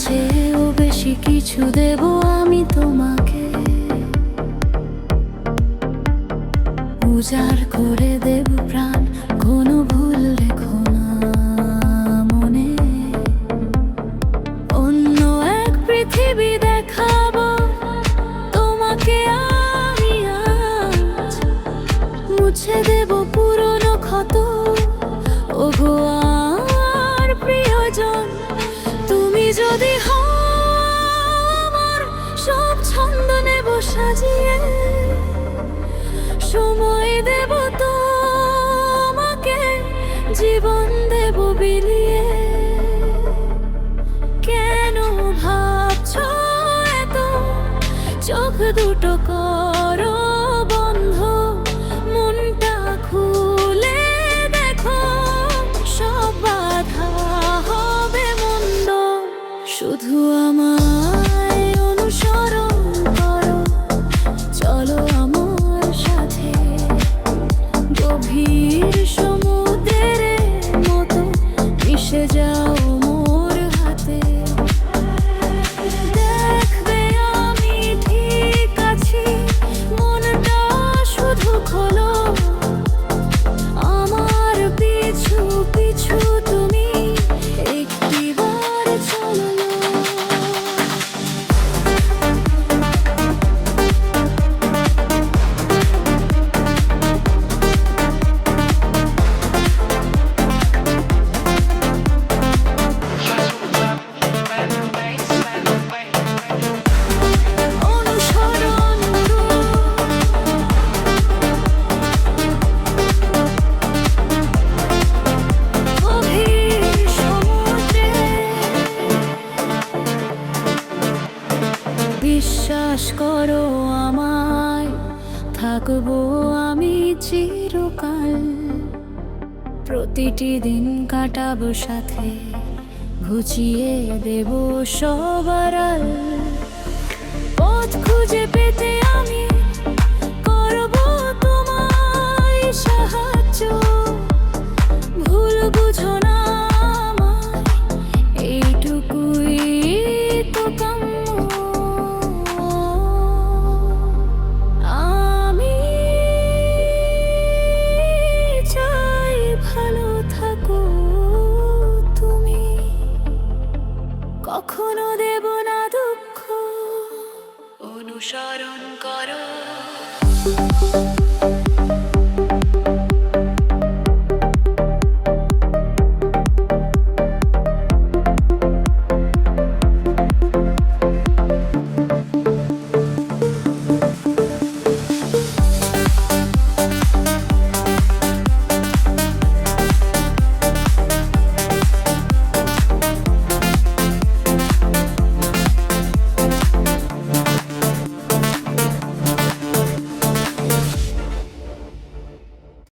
চেয়েও বেশি কিছু দেব আমি তোমাকে, উজাড় করে দেব প্রাণ, কোনো ভুল রেখো না মনে। অন্য এক পৃথিবী দেখাবো তোমাকে আমি আজ, মুছে দেব পুরনো ক্ষত। ওগো আর প্রিয়জন, তুমি যদি হও আমার, সব ছন্দ নেব সাজিয়ে, সময় দেব তোমাকে, জীবন দেব বিলিয়ে। কেন ভাবছো এত, চোখ দুটো করো বন্ধ, মনটা খুলে দেখো, সব বাধা হবে মন্দ। শুধু আমায় অনুসরণ করো, চলো আমার সাথে, গভীর সমুদ্রের মতো মিশে যাও মোর হাতে। দেখবে আমি ঠিক আছি, মনটা শুধু খোলো, আমার পিছু পিছু তুমি একটিবার চলো। অনুসরণ গভীর সমুদ্রে, বিশ্বাস করো আমায়, থাকবো আমি চিরকাল। প্রতিটি দিন কাটাবো সাথে, ঘুচিয়ে দেব সব আড়াল। পথ খুঁজে পেতে আমি করবো তোমায় সাহায্য, ভুল বুঝো না আমায়, এইটুকুই তো কাম্য। আমি চাই ভালো থাকো তুমি, কখনো দেব না দুঃখ। অনুসরণ করো।